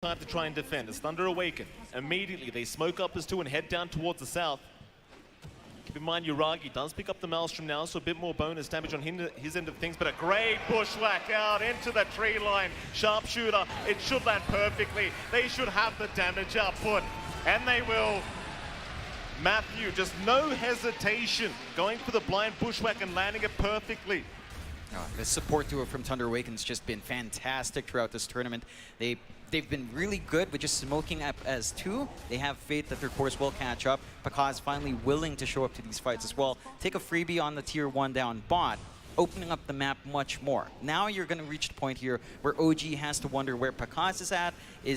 time to try and defend. As Thunder Awaken, immediately they smoke up as two and head down towards the south. Keep in mind, Louiee does pick up the Maelstrom now, so a bit more bonus damage on his end of things, but a great bushwhack out into the tree line. Sharpshooter, it should land perfectly. They should have the damage output, and they will. Matthew, just no hesitation, going for the blind bushwhack and landing it perfectly. Oh, the support duo from Thunder Awaken's just been fantastic throughout this tournament. They've been really good with just smoking up as two. They have faith that their course will catch up. Pakaz finally willing to show up to these fights as well. Take a freebie on the tier 1 down bot, opening up the map much more. Now you're going to reach the point here where OG has to wonder where Pakaz is at.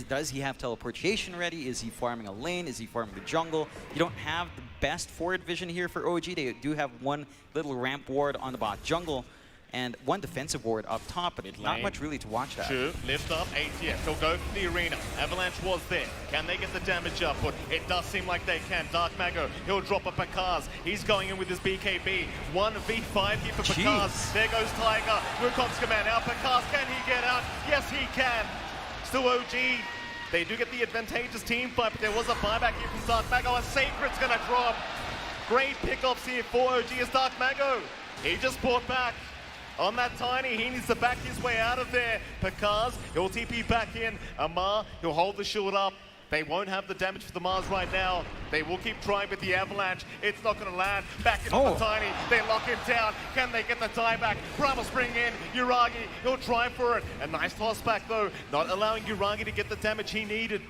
Does he have teleportation ready? Is he farming a lane? Is he farming the jungle? You don't have the best forward vision here for OG. They do have one little ramp ward on the bot jungle and one defensive ward up top, but not much really to watch that. True. Lift up, ATF. He'll go for the arena. Avalanche was there. Can they get the damage output? It does seem like they can. Dark Mago, he'll drop a Pakaz. He's going in with his BKB. 1v5 here for Pakaz. There goes Tiger. Wukong's command. Now Pakaz, can he get out? Yes, he can. Still OG. They do get the advantageous team fight, but there was a buyback here from Dark Mago. A Sacred's gonna drop. Great pickups here for OG as Dark Mago. He just bought back. On that Tiny, he needs to back his way out of there. Pakaz, he'll TP back in. Amar, he'll hold the shield up. They won't have the damage for the Mars right now. They will keep trying with the Avalanche. It's not going to land. Back into the Tiny. They lock him down. Can they get the tie back? Primal Spring in. Louiee, he'll try for it. A nice toss back though. Not allowing Louiee to get the damage he needed.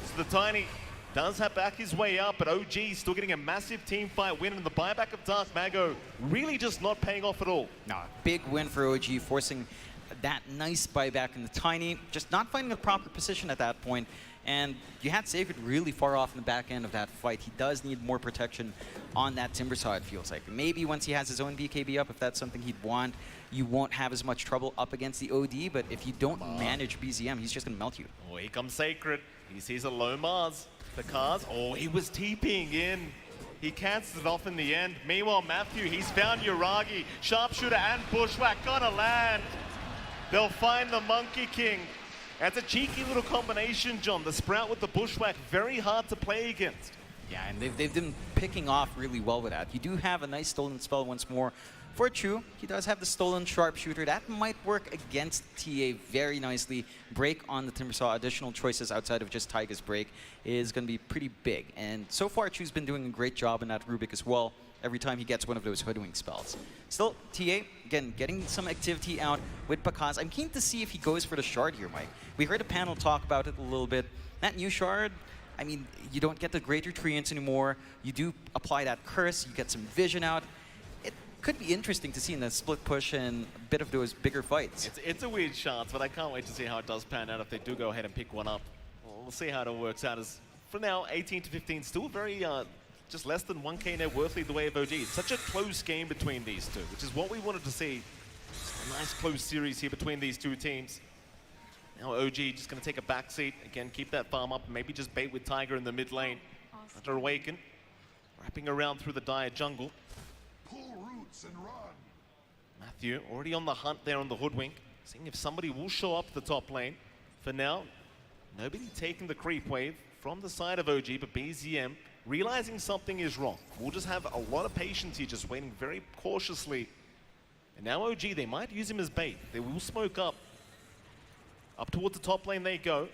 So the Tiny does have back his way up, but OG still getting a massive team fight win, and the buyback of Dark Mago really just not paying off at all. No, big win for OG, forcing that nice buyback in the Tiny, just not finding the proper position at that point. And you had Sacred really far off in the back end of that fight. He does need more protection on that Timber Saw, it feels like. Maybe once he has his own BKB up, if that's something he'd want, you won't have as much trouble up against the OD, but if you don't manage BZM, he's just going to melt you. Oh, here comes Sacred. He sees a low Mars. Pakaz, oh, he was TPing in. He cancels it off in the end. Meanwhile, Matthew, he's found Louiee. Sharpshooter and Bushwhack gonna land. They'll find the Monkey King. That's a cheeky little combination, John. The Sprout with the Bushwhack, very hard to play against. Yeah, and they've been picking off really well with that. You do have a nice stolen spell once more. For Chu, he does have the stolen sharpshooter. That might work against TA very nicely. Break on the Timber Saw, additional choices outside of just Taiga's break is going to be pretty big. And so far, Chu's been doing a great job in that Rubik as well, every time he gets one of those hoodwink spells. Still, TA, again, getting some activity out with Pakaz. I'm keen to see if he goes for the shard here, Mike. We heard a panel talk about it a little bit. That new shard, I mean, you don't get the Greater Treants anymore. You do apply that curse, you get some vision out. Could be interesting to see in the split push and a bit of those bigger fights. It's a weird chance, but I can't wait to see how it does pan out if they do go ahead and pick one up. We'll see how it all works out. As for now, 18 to 15, still very just less than 1k net worth lead the way of OG. It's such a close game between these two, which is what we wanted to see. A nice close series here between these two teams. Now OG just going to take a backseat. Again, keep that farm up, maybe just bait with Tiger in the mid lane. Thunder Awaken, wrapping around through the dire jungle. And run. Matthew already on the hunt there on the hoodwink, seeing if somebody will show up the top lane. For now, nobody taking the creep wave from the side of OG, but BZM realizing something is wrong. We'll just have a lot of patience here, just waiting very cautiously. And now OG, they might use him as bait. They will smoke up. Up towards the top lane they go.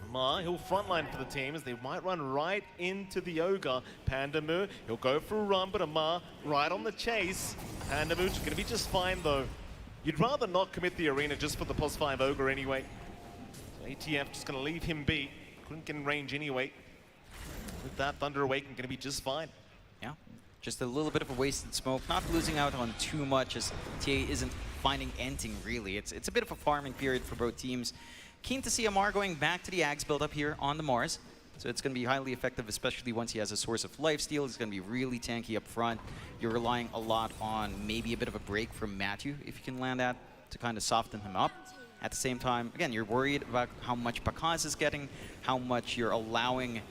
Ma, he'll frontline for the team as they might run right into the Ogre. Pandamu, he'll go for a run, but Amar right on the chase. Pandamu's gonna be just fine though. You'd rather not commit the arena just for the +5 Ogre anyway. So ATF just gonna leave him be. Couldn't get in range anyway. With that, Thunder Awaken gonna be just fine. Yeah, just a little bit of a wasted smoke. Not losing out on too much as TA isn't finding anything really. It's a bit of a farming period for both teams. Keen to see Amar going back to the Ags build up here on the Mars. So it's going to be highly effective, especially once he has a source of lifesteal. He's going to be really tanky up front. You're relying a lot on maybe a bit of a break from Matthew, if you can land that, to kind of soften him up. At the same time, again, you're worried about how much Pakaz is getting, how much you're allowing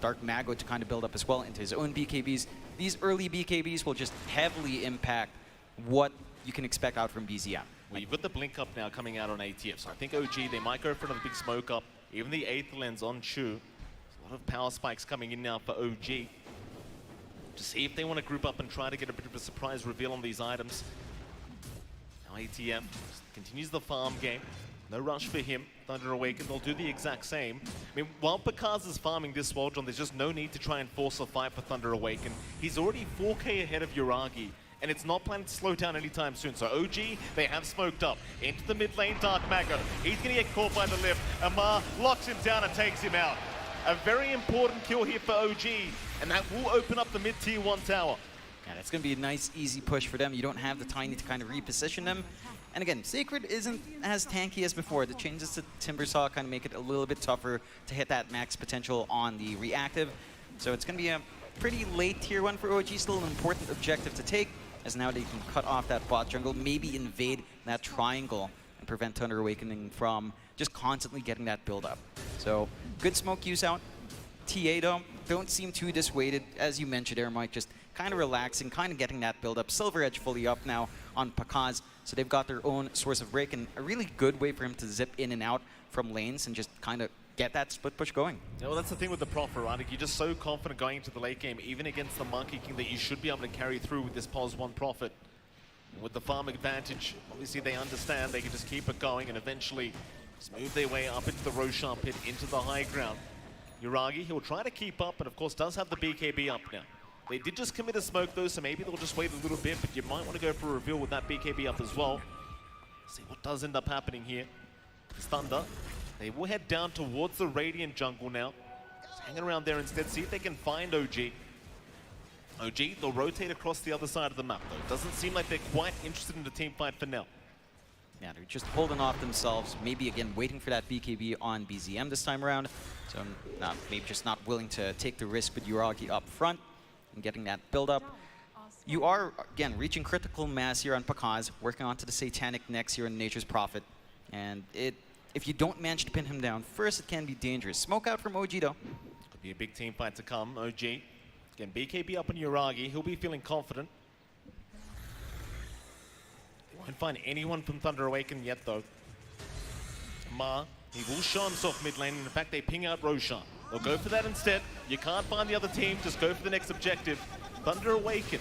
Dark Mago to kind of build up as well into his own BKBs. These early BKBs will just heavily impact what you can expect out from BZM. Well, you've got the blink up now coming out on ATF, so I think OG, they might go for another big smoke up. Even the 8th lens on Chu. There's a lot of power spikes coming in now for OG. To see if they want to group up and try to get a bit of a surprise reveal on these items. Now ATF continues the farm game. No rush for him. Thunder Awaken, they'll do the exact same. I mean, while Pakaz is farming this wall, John, there's just no need to try and force a fight for Thunder Awaken. He's already 4K ahead of Louiee, and it's not planned to slow down anytime soon. So OG, they have smoked up. Into the mid lane, Dark Mago. He's going to get caught by the lift. Amar locks him down and takes him out. A very important kill here for OG, and that will open up the mid-tier 1 tower. Yeah, that's going to be a nice, easy push for them. You don't have the Tiny to kind of reposition them. And again, Sacred isn't as tanky as before. The changes to Timbersaw kind of make it a little bit tougher to hit that max potential on the reactive. So it's going to be a pretty late tier 1 for OG, still an important objective to take, as now they can cut off that bot jungle, maybe invade that triangle and prevent Thunder Awakening from just constantly getting that build up. So good smoke use out. TA though, don't seem too dissuaded. As you mentioned there, Mike, just kind of relaxing, kind of getting that build up. Silver Edge fully up now on Pakaz, so they've got their own source of break and a really good way for him to zip in and out from lanes and just kind of get that split push going. Yeah, well, that's the thing with the Prophet, right? Like, you're just so confident going into the late game, even against the Monkey King, that you should be able to carry through with this POS 1 Prophet. And with the farm advantage, obviously they understand they can just keep it going and eventually just move their way up into the Roshan pit, into the high ground. Louiee, he'll try to keep up, and of course does have the BKB up now. They did just commit a smoke though, so maybe they'll just wait a little bit, but you might want to go for a reveal with that BKB up as well. See what does end up happening here. It's Thunder. They will head down towards the Radiant jungle now. Just hanging around there instead, see if they can find OG. OG, they'll rotate across the other side of the map though. Doesn't seem like they're quite interested in the team fight for now. Yeah, they're just holding off themselves, maybe again waiting for that BKB on BZM this time around. So maybe just not willing to take the risk with Louiee up front and getting that build up. You are, again, reaching critical mass here on Pakaz, working onto the Satanic next here on Nature's Prophet. And if you don't manage to pin him down first, it can be dangerous. Smoke out from OG though. Could be a big team fight to come. OG, again, BKB up on Louiee. He'll be feeling confident. They won't find anyone from Thunder Awaken yet though. Ma, he will show himself mid lane. In fact, they ping out Roshan. They'll go for that instead. You can't find the other team, just go for the next objective. Thunder Awaken.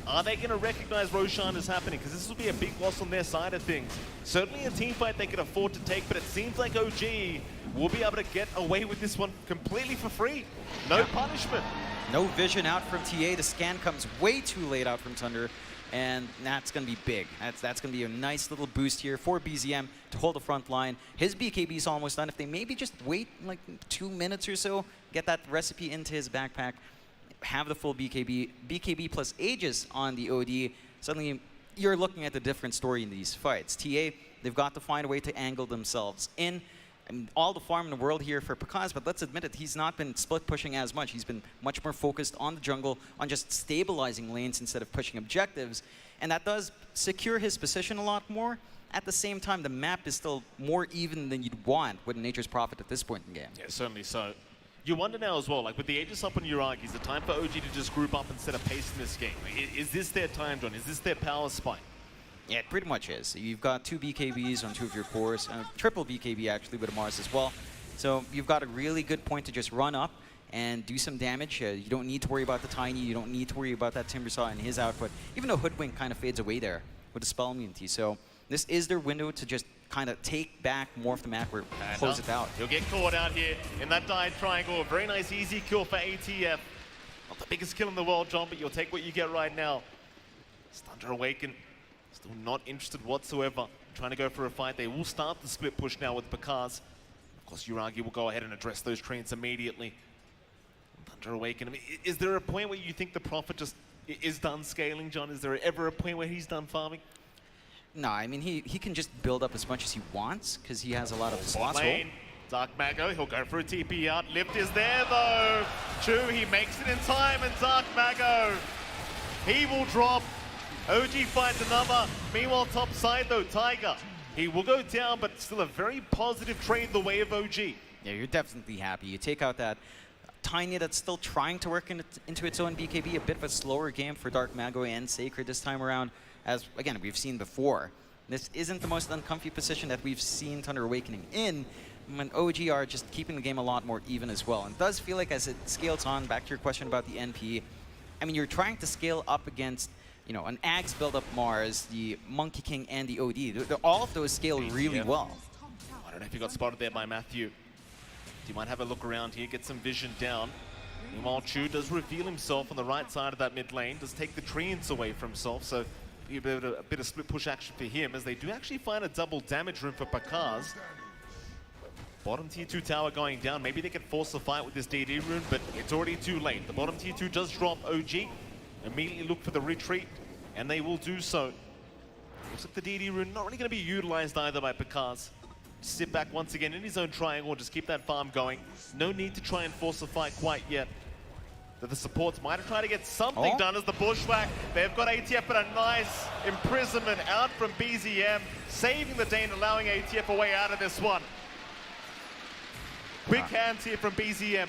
Are they going to recognize Roshan as happening? Because this will be a big loss on their side of things. Certainly a team fight they could afford to take, but it seems like OG will be able to get away with this one completely for free. No punishment. No vision out from TA. The scan comes way too late out from Thunder, and that's going to be big. That's going to be a nice little boost here for BZM to hold the front line. His BKB is almost done. If they maybe just wait like 2 minutes or so, get that recipe into his backpack, have the full BKB plus Aegis on the OD, suddenly you're looking at a different story in these fights. TA, they've got to find a way to angle themselves in. I mean, all the farm in the world here for Pakaz, but let's admit it, he's not been split pushing as much. He's been much more focused on the jungle, on just stabilizing lanes instead of pushing objectives. And that does secure his position a lot more. At the same time, the map is still more even than you'd want with Nature's Prophet at this point in the game. Yeah, certainly so. You wonder now as well, like with the Aegis up on Louiee, is it time for OG to just group up instead of pacing this game? Is this their time, John? Is this their power spike? Yeah, it pretty much is. You've got 2 BKBs on 2 of your cores, triple BKB actually with a Mars as well. So you've got a really good point to just run up and do some damage. You don't need to worry about the Tiny, you don't need to worry about that Timbersaw and his output, even though Hoodwink kind of fades away there with the spell immunity. So this is their window to just kind of take back more of the map or close it out. He'll get caught out here in that dive triangle. A very nice easy kill for ATF. Not the biggest kill in the world, John, but you'll take what you get right now. Thunder Awaken, still not interested whatsoever. Trying to go for a fight. They will start the split push now with Pakaz. Of course, Louiee will go ahead and address those trains immediately. Thunder Awaken, I mean, is there a point where you think the Prophet just is done scaling, John? Is there ever a point where he's done farming? No, I mean, he can just build up as much as he wants because he has a lot of slots. Dark Mago, he'll go for a TP out. Lift is there though. Chu, he makes it in time, and Dark Mago, he will drop. OG finds another. Meanwhile, top side though, Tiger, he will go down, but still a very positive trade the way of OG. Yeah, you're definitely happy. You take out that Tiny that's still trying to work into its own BKB, a bit of a slower game for Dark Mago and Sacred this time around. As, again, we've seen before, This isn't the most uncomfy position that we've seen Thunder Awakening in, when OG are just keeping the game a lot more even as well. And it does feel like as it scales on, back to your question about the NP, I mean, you're trying to scale up against, you know, an Axe build-up Mars, the Monkey King, and the OD. All of those scale really well. I don't know if he got spotted there by Matthew. He might have a look around here, get some vision down. Meanwhile, Chu does reveal himself on the right side of that mid lane, does take the treants away from himself, so a bit of split push action for him, as they do actually find a double damage room for Pakaz. Bottom tier 2 tower going down. Maybe they can force a fight with this DD rune, but it's already too late. The bottom tier 2 does drop OG. Immediately look for the retreat, and they will do so. Looks like the DD rune not really going to be utilized either by Pakaz. Sit back once again in his own triangle, just keep that farm going. No need to try and force a fight quite yet. The supports might have tried to get something done as the bushwhack. They've got ATF, but a nice imprisonment out from BZM, saving the day and allowing ATF a way out of this one. Quick hands here from BZM.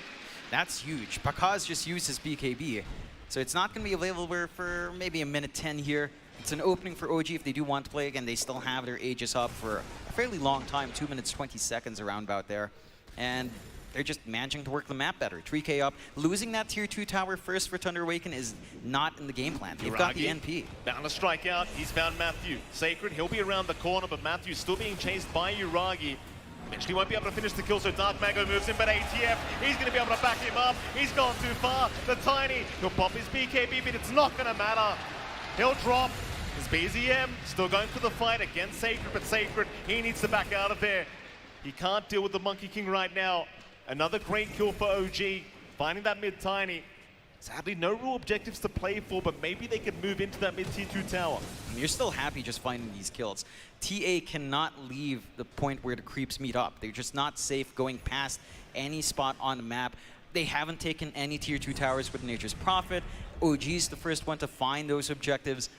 That's huge. Pakaz just used his BKB, so it's not going to be available for maybe a minute 10 here. It's an opening for OG if they do want to play again. They still have their Aegis up for a fairly long time, 2 minutes 20 seconds around about there. And they're just managing to work the map better. 3K up. Losing that tier 2 tower first for Thunder Awaken is not in the game plan. They've got the NP. Bound to strike out. He's found Matthew. Sacred, he'll be around the corner, but Matthew's still being chased by Uragi. Eventually won't be able to finish the kill, so Dark Mago moves in, but ATF, he's going to be able to back him up. He's gone too far. The Tiny, he'll pop his BKB, but it's not going to matter. He'll drop. His BZM still going for the fight against Sacred, but Sacred, he needs to back out of there. He can't deal with the Monkey King right now. Another great kill for OG, finding that mid-Tiny. Sadly, no real objectives to play for, but maybe they could move into that mid-tier 2 tower. You're still happy just finding these kills. TA cannot leave the point where the creeps meet up. They're just not safe going past any spot on the map. They haven't taken any tier 2 towers with Nature's Prophet. OG's the first one to find those objectives.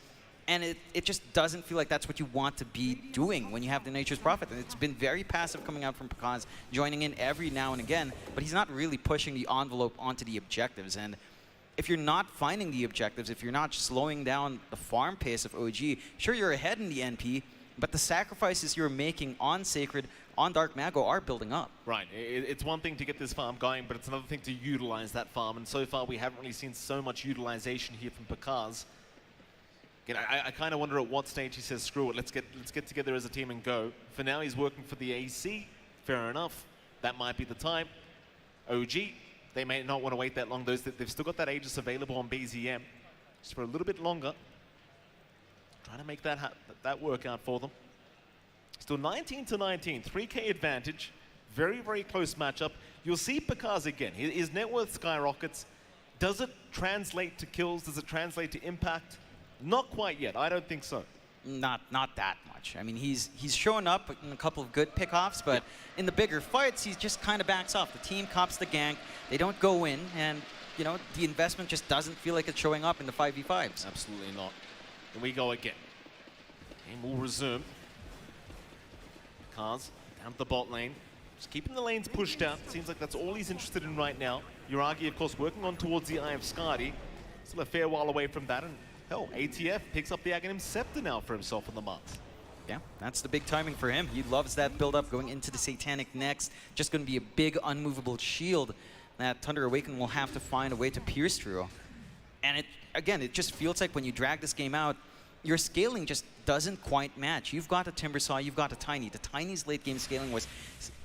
And it just doesn't feel like that's what you want to be doing when you have the Nature's Prophet. And it's been very passive coming out from Pakaz, joining in every now and again, but he's not really pushing the envelope onto the objectives. And if you're not finding the objectives, if you're not slowing down the farm pace of OG, sure, you're ahead in the NP, but the sacrifices you're making on Sacred, on Dark Mago are building up. Right, it's one thing to get this farm going, but it's another thing to utilize that farm. And so far, we haven't really seen so much utilization here from Pakaz. Again, I kind of wonder at what stage he says, screw it, let's get together as a team and go. For now, he's working for the AC. Fair enough. That might be the time. OG, they may not want to wait that long. They've still got that Aegis available on BZM. Just for a little bit longer. Trying to make that work out for them. Still 19-19, 3K advantage. Very, very close matchup. You'll see Pakaz again. His net worth skyrockets. Does it translate to kills? Does it translate to impact? Not quite yet. I don't think so. Not that much. I mean, he's shown up in a couple of good pickoffs, but in the bigger fights, he just kind of backs off. The team cops the gank. They don't go in, and you know the investment just doesn't feel like it's showing up in the 5v5s. Absolutely not. Here we go again. Game will resume. Cars down the bot lane. Just keeping the lanes pushed out. Seems like that's all he's interested in right now. Uragi, of course, working on towards the Eye of Skadi. Still a fair while away from that. And hell, ATF picks up the Aghanim Scepter now for himself on the Mars. Yeah, that's the big timing for him. He loves that build-up going into the Satanic next. Just going to be a big, unmovable shield that Thunder Awaken will have to find a way to pierce through. And again, it just feels like when you drag this game out, your scaling just doesn't quite match. You've got a Timbersaw, you've got a Tiny. The Tiny's late game scaling was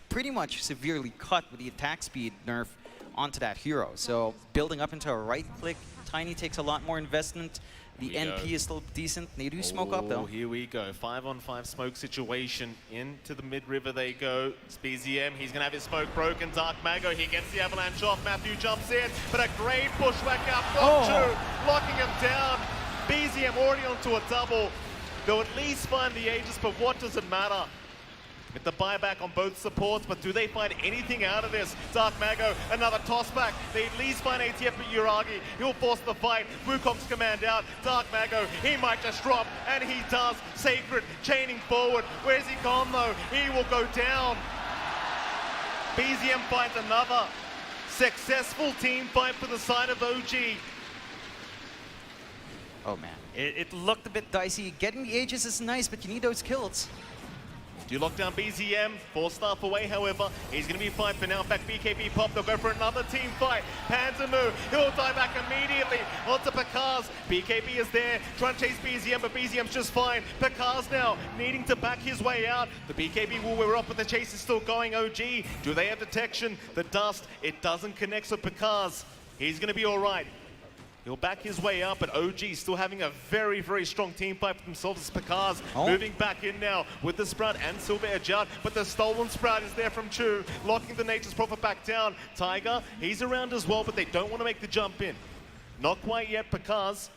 pretty much severely cut with the attack speed nerf onto that hero. So building up into a right-click, Tiny takes a lot more investment. The NP is still decent. They do smoke up, though. Here we go. 5-on-5 smoke situation. Into the mid-river they go. It's BZM. He's going to have his smoke broken. Dark Mago, he gets the avalanche off. Matthew jumps in, but a great bushwhack out from Chu, locking him down. BZM already onto a double. They'll at least find the Aegis, but what does it matter? With the buyback on both supports, but do they find anything out of this? Dark Mago, another tossback. They at least find ATF at Uragi. He'll force the fight. Wukong's command out. Dark Mago, he might just drop, and he does. Sacred chaining forward. Where's he gone though? He will go down. BZM finds another successful team fight for the side of OG. Oh man, It looked a bit dicey. Getting the Aegis is nice, but you need those kills. Do lock down BZM, 4-staff away, however. He's going to be fine for now. In fact, BKB pop, they'll go for another team fight. Panzermoo, he'll die back immediately onto Pakaz. BKB is there, trying to chase BZM, but BZM's just fine. Pakaz now, needing to back his way out. The BKB will wear off, but the chase is still going. OG, do they have detection? The dust, it doesn't connect with Pakaz. He's going to be all right. He'll back his way up, but OG still having a very, very strong team fight for themselves as Pakaz moving back in now with the Sprout and Silver Edge out, but the stolen Sprout is there from Chu, locking the Nature's Prophet back down. Tiger, he's around as well, but they don't want to make the jump in. Not quite yet, Pakaz.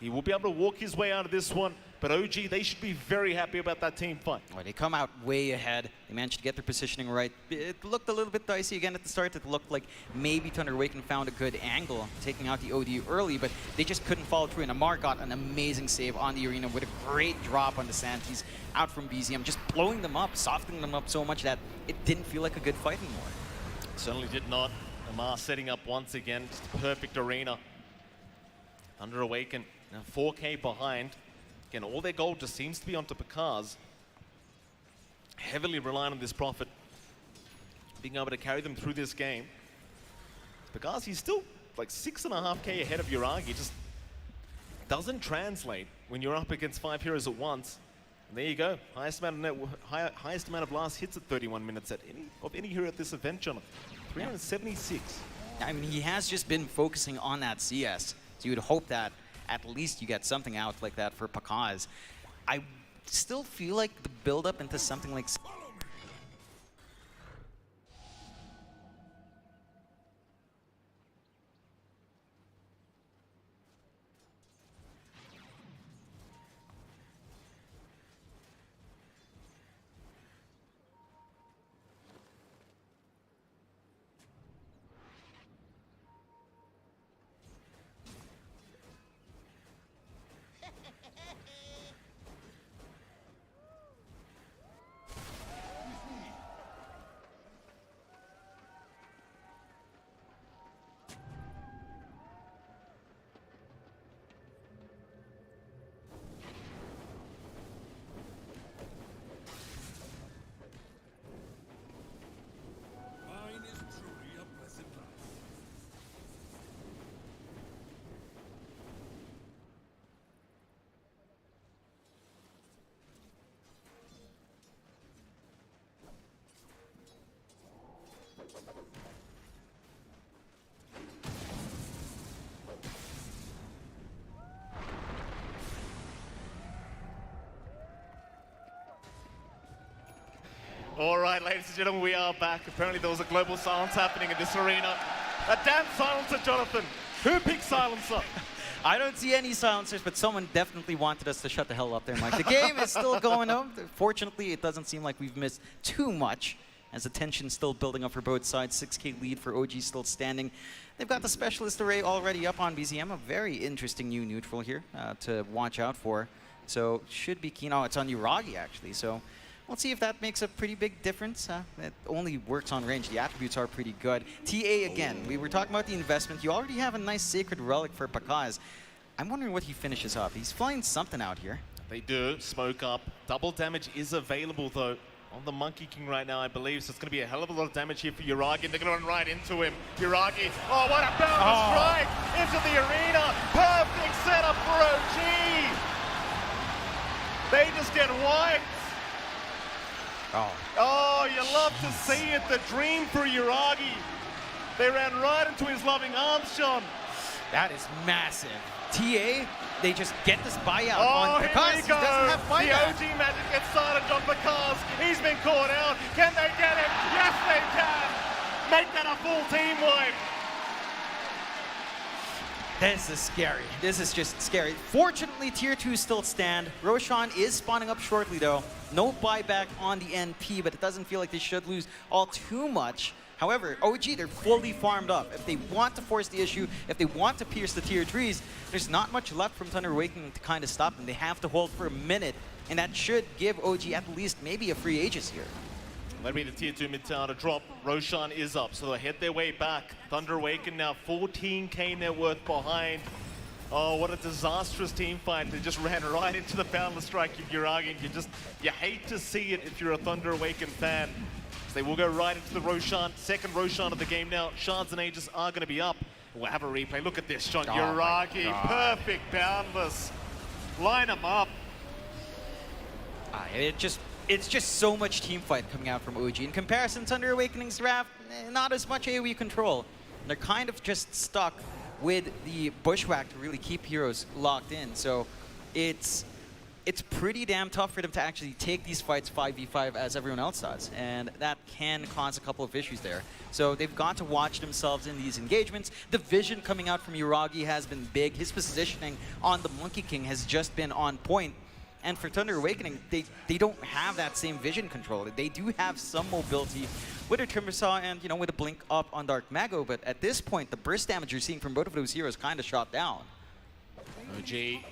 He will be able to walk his way out of this one, but OG, they should be very happy about that team fight. Well, they come out way ahead. They managed to get their positioning right. It looked a little bit dicey again at the start. It looked like maybe Thunder Awaken found a good angle, taking out the OD early, but they just couldn't follow through. And Amar got an amazing save on the arena with a great drop on the Santis out from BZM, just blowing them up, softening them up so much that it didn't feel like a good fight anymore. Certainly did not. Amar setting up once again, just a perfect arena. Thunder Awaken, now 4K behind. Again, all their gold just seems to be onto Pakaz. Heavily relying on this Prophet being able to carry them through this game. Pakaz, he's still like 6.5K ahead of Yuragi. Just doesn't translate when you're up against 5 heroes at once. And there you go. Highest amount of last hits at 31 minutes of any hero at this event, Jonathan. 376. I mean, he has just been focusing on that CS. So you would hope that at least you get something out like that for Pakaz. I still feel like the build-up into something like... All right, ladies and gentlemen, we are back. Apparently there was a global silence happening in this arena. A damn silencer, Jonathan. Who picked silencer? I don't see any silencers, but someone definitely wanted us to shut the hell up there, Mike. The game is still going on. Fortunately, it doesn't seem like we've missed too much, as the tension's still building up for both sides. 6K lead for OG still standing. They've got the Specialist Array already up on BZM, a very interesting new neutral here to watch out for. So should be keen. Oh, it's on Yuragi, actually. So we'll see if that makes a pretty big difference. It only works on range. The attributes are pretty good. TA again. We were talking about the investment. You already have a nice Sacred Relic for Pakaz. I'm wondering what he finishes up. He's flying something out here. They do. Smoke up. Double damage is available, though, on the Monkey King right now, I believe. So it's going to be a hell of a lot of damage here for Yuragi. They're going to run right into him. Yuragi. Oh, what a bounce strike into the arena. Perfect setup for OG. They just get wiped. Oh, you love to see it. The dream for Yuragi. They ran right into his loving arms, John. That is massive. TA, they just get this buyout on Pakaz. He doesn't have the OG magic gets started on Pakaz. He's been caught out. Can they get him? Yes, they can. Make that a full team wipe. This is scary. This is just scary. Fortunately, Tier 2 still stand. Roshan is spawning up shortly, though. No buyback on the NP, but it doesn't feel like they should lose all too much. However, OG, they're fully farmed up. If they want to force the issue, if they want to pierce the Tier 3s, there's not much left from Thunder Awaken to kind of stop them. They have to hold for a minute, and that should give OG at least maybe a free Aegis here. Let me the Tier 2 mid tower to drop. Roshan is up, so they'll head their way back. Thunder Awaken now 14K net worth behind. Oh, what a disastrous team fight. They just ran right into the Boundless Strike of Yuragi. You hate to see it if you're a Thunder Awaken fan. So they will go right into the Roshan, second Roshan of the game now. Shards and Aegis are going to be up. We'll have a replay. Look at this shot. Yuragi, perfect Boundless. Line them up. It's just so much team fight coming out from OG. In comparison, Thunder Awakening's draft, not as much AoE control. They're kind of just stuck with the Bushwhack to really keep heroes locked in. So it's pretty damn tough for them to actually take these fights 5v5 as everyone else does. And that can cause a couple of issues there. So they've got to watch themselves in these engagements. The vision coming out from Yuragi has been big. His positioning on the Monkey King has just been on point. And for Thunder Awakening, they don't have that same vision control. They do have some mobility with a Timbersaw and, you know, with a blink up on Dark Mago, but at this point, the burst damage you're seeing from both of those heroes kind of shot down. OG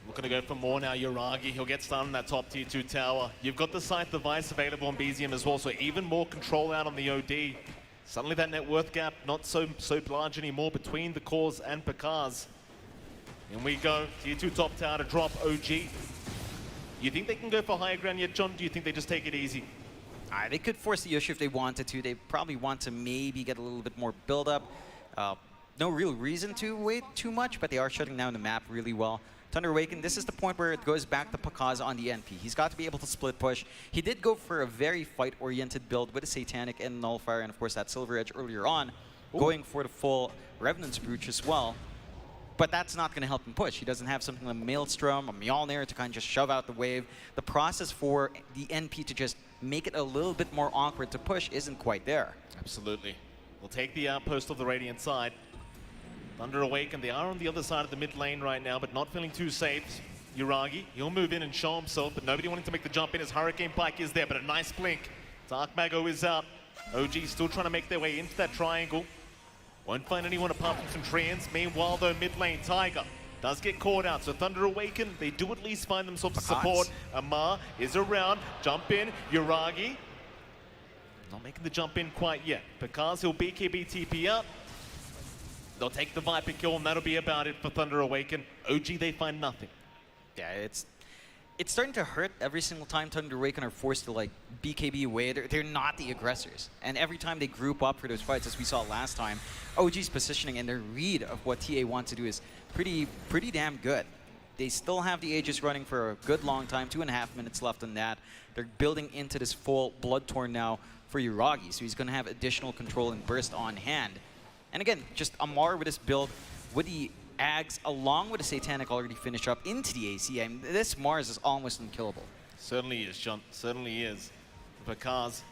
looking to go for more now. Yuragi, he'll get started on that top tier 2 tower. You've got the Scythe device available on BZM as well, so even more control out on the OD. Suddenly that net worth gap not so large anymore between the cores and Pakaz. In we go, tier 2 top tower to drop OG. You think they can go for higher ground yet, John? Do you think they just take it easy? They could force the issue if they wanted to. They probably want to maybe get a little bit more build-up. No real reason to wait too much, but they are shutting down the map really well. Thunder Awaken, this is the point where it goes back to Pakaz on the NP. He's got to be able to split push. He did go for a very fight-oriented build with a Satanic and Nullifier, and of course that Silver Edge earlier on, going for the full Revenant's Brooch as well. But that's not going to help him push. He doesn't have something like a Maelstrom, a Mjolnir to kind of just shove out the wave. The process for the NP to just make it a little bit more awkward to push isn't quite there. Absolutely. We'll take the outpost of the Radiant side. Thunder Awaken, they are on the other side of the mid lane right now, but not feeling too safe. Yuragi, he'll move in and show himself, but nobody wanting to make the jump in. His Hurricane Pike is there, but a nice blink. Dark Mago is out. OG still trying to make their way into that triangle. Won't find anyone apart from some Treants. Meanwhile, though, mid lane, Tiger does get caught out. So Thunder Awaken, they do at least find themselves support. Amar is around. Jump in. Yuragi. Not making the jump in quite yet. Pakaz, he'll BKB TP up. They'll take the Viper kill, and that'll be about it for Thunder Awaken. OG, they find nothing. Yeah, it's starting to hurt every single time Thunder Awaken are forced to like BKB away. They're not the aggressors. And every time they group up for those fights, as we saw last time, OG's positioning and their read of what TA wants to do is pretty damn good. They still have the Aegis running for a good long time, 2.5 minutes left on that. They're building into this full Bloodtorn now for Yuragi, so he's going to have additional control and burst on hand. And again, just Amar with his build, with the Ags, along with the Satanic already finished up into the AC. I mean, this Mars is almost unkillable. Certainly is, John. Certainly is. Pakaz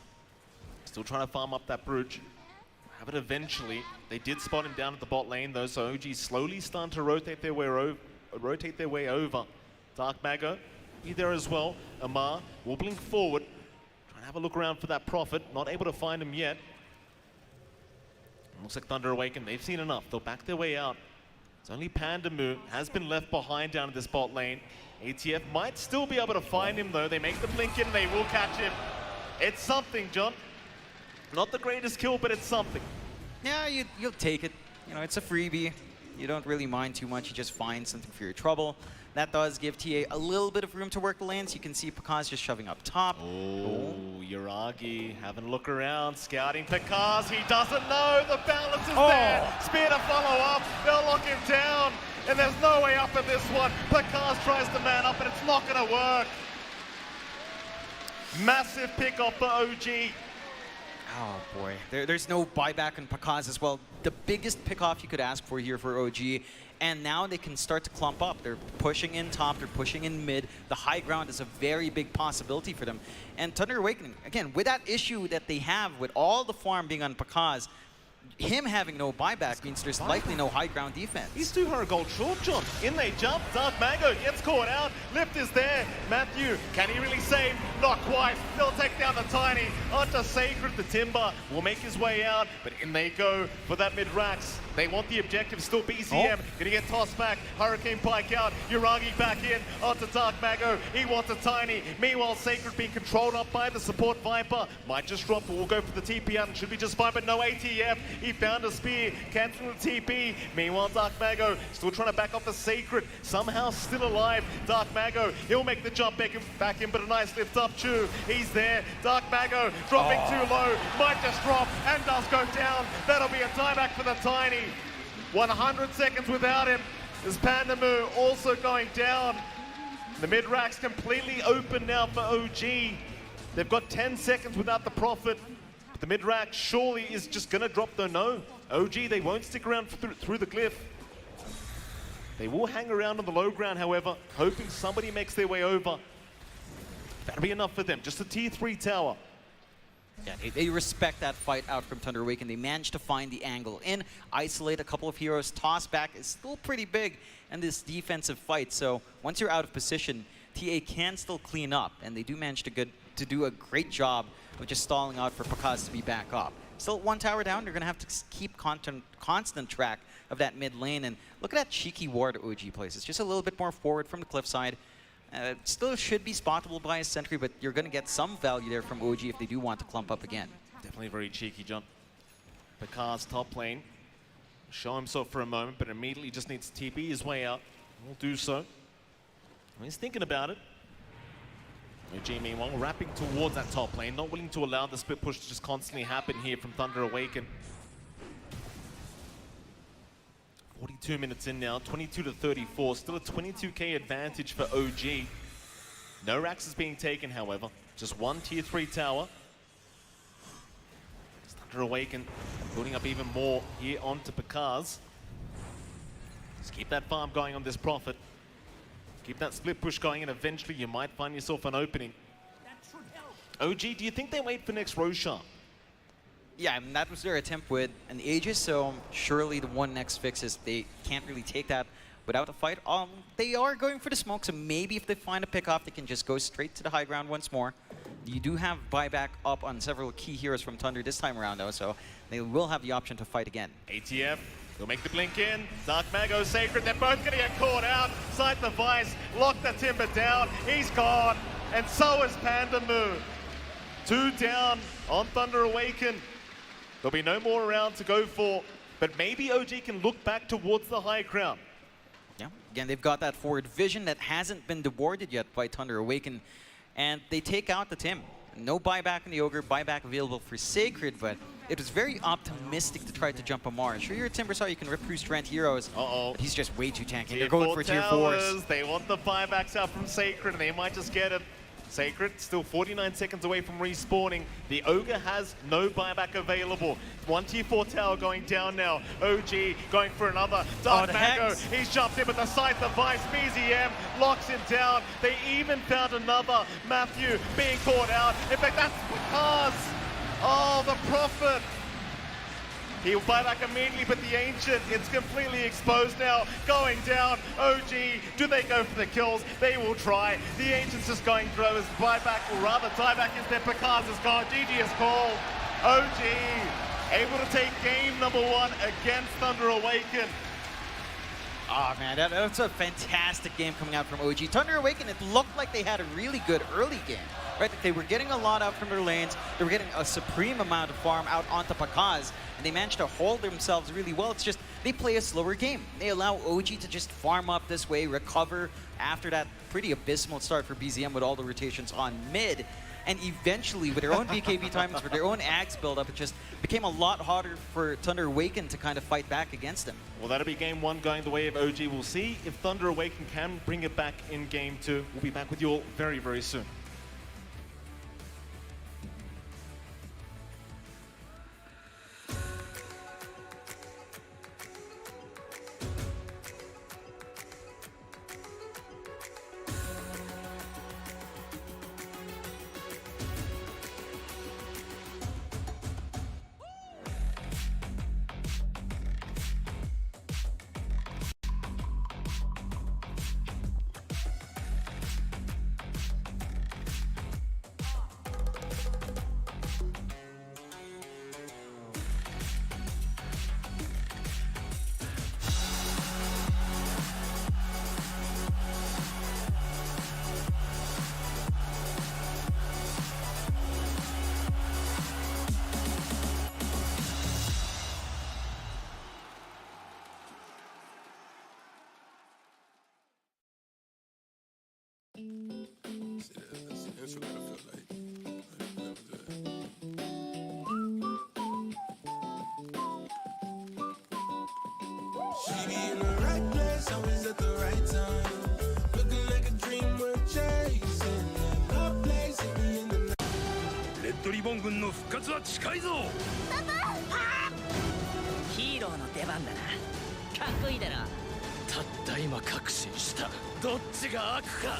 still trying to farm up that Brooch. Have it eventually. They did spot him down at the bot lane, though, so OG slowly starting to rotate their way over. Dark Mago, be there as well. Amar will blink forward. Trying to have a look around for that Prophet. Not able to find him yet. Looks like Thunder Awaken, they've seen enough. They'll back their way out. It's only Pandamu has been left behind down in this bot lane. ATF might still be able to find him, though. They make the blink in and they will catch him. It's something, John. Not the greatest kill, but it's something. Yeah, you'll take it. You know, it's a freebie. You don't really mind too much. You just find something for your trouble. That does give TA a little bit of room to work the lanes. You can see Pakaz just shoving up top. Oh, Yuragi having a look around, scouting Pakaz. He doesn't know the balance is there. Spear to follow up. They'll lock him down. And there's no way up in this one. Pakaz tries to man up, and it's not going to work. Massive pick off for OG. Oh boy, there's no buyback on Pakaz as well. The biggest pick-off you could ask for here for OG, and now they can start to clump up. They're pushing in top, they're pushing in mid. The high ground is a very big possibility for them. And Thunder Awakening, again, with that issue that they have with all the farm being on Pakaz, him having no buyback means there's likely no high ground defense. He's 200 gold short, John. In they jump. Dark Mago gets caught out. Lift is there. Matthew, can he really save? Not quite. They'll take down the Tiny. Onto Sacred. The Timber will make his way out. But in they go for that mid-Rax. They want the objective. Still BCM. Gonna get tossed back. Hurricane Pike out. Yuragi back in. Onto Dark Mago. He wants a Tiny. Meanwhile, Sacred being controlled up by the support Viper. Might just drop, but we'll go for the TP out and should be just fine. But no ATF. He found a spear, canceling the TP. Meanwhile, Dark Mago still trying to back off the Sacred. Somehow still alive. Dark Mago, he'll make the jump back in, but a nice lift up. Chu, he's there. Dark Mago dropping too low. Might just drop and does go down. That'll be a tieback for the Tiny. 100 seconds without him. There's Pandamu also going down. The mid-rack's completely open now for OG. They've got 10 seconds without the Prophet. The mid-rack surely is just gonna drop though. No. OG, they won't stick around through the glyph. They will hang around on the low ground, however, hoping somebody makes their way over. That'll be enough for them. Just a T3 tower. Yeah, they respect that fight out from Thunder Awaken. They managed to find the angle in, isolate a couple of heroes. Toss back is still pretty big in this defensive fight. So once you're out of position, TA can still clean up, and they do manage to do a great job of just stalling out for Pakaz to be back up. Still one tower down, they're going to have to keep constant track of that mid lane. And look at that cheeky ward OG plays. It's just a little bit more forward from the cliffside. Still should be spottable by a sentry, but you're going to get some value there from OG if they do want to clump up again. Definitely a very cheeky jump. Pakaz top lane. Show himself for a moment, but immediately just needs to TP his way out. We'll do so. He's thinking about it. OG, meanwhile, wrapping towards that top lane, not willing to allow the split push to just constantly happen here from Thunder Awaken. 42 minutes in now, 22 to 34, still a 22k advantage for OG. No racks is being taken, however. Just one tier 3 tower. Thunder Awaken building up even more here onto Pakaz. Just keep that farm going on this Prophet. Keep that split push going, and eventually you might find yourself an opening. OG, do you think they wait for next Roshan? Yeah, I mean, that was their attempt with an Aegis, so surely the one next fix is they can't really take that without a fight. They are going for the smoke, so maybe if they find a pick-off, they can just go straight to the high ground once more. You do have buyback up on several key heroes from Thunder this time around, though, so they will have the option to fight again. ATF, they'll make the blink in. Dark Mago, Sacred, they're both gonna get caught out. Sight the Vice, lock the Timber down. He's gone, and so is Pandamu. 2 down on Thunder Awaken. There'll be no more around to go for, but maybe OG can look back towards the high ground. Yeah, again, they've got that forward vision that hasn't been dewarded yet by Thunder Awaken, and they take out the Tim. No buyback in the Ogre, buyback available for Sacred, but it was very optimistic to try to jump a Mars. Sure, you're a Timbersaw, you can rip through strength heroes, but he's just way too tanky. They're going for tier 4s. They want the buybacks out from Sacred, and they might just get it. Sacred still 49 seconds away from respawning. The Ogre has no buyback available. One tier 4 tower going down now. OG going for another. Dark Mago, he's jumped in with the Scythe, the Vice, BZM locks him down. They even found another. Matthew being caught out. In fact, that's Pakaz. Oh, the Prophet. He'll buy back immediately, but the Ancient, it's completely exposed now. Going down, OG, do they go for the kills? They will try. The Ancient's just going through his buyback, or rather tieback instead. Pakaz is gone, GG is called. OG, able to take game number 1 against Thunder Awaken. Oh man, that's a fantastic game coming out from OG. Thunder Awaken, it looked like they had a really good early game. Right, they were getting a lot out from their lanes. They were getting a supreme amount of farm out onto Pakaz, and they managed to hold themselves really well. It's just they play a slower game. They allow OG to just farm up this way, recover after that pretty abysmal start for BZM with all the rotations on mid. And eventually, with their own BKB timings, with their own Axe build-up, it just became a lot harder for Thunder Awaken to kind of fight back against them. Well, that'll be game 1 going the way of OG. We'll see if Thunder Awaken can bring it back in game 2. We'll be back with you all very, very soon. She be in the right place, always at the right time. Looking like a dream worth chasing. My place, and me in the night. レッドリボン軍の復活は近いぞ。ヒーローの出番だな。かっこいいだろ。たった今確信した。どっちが悪か。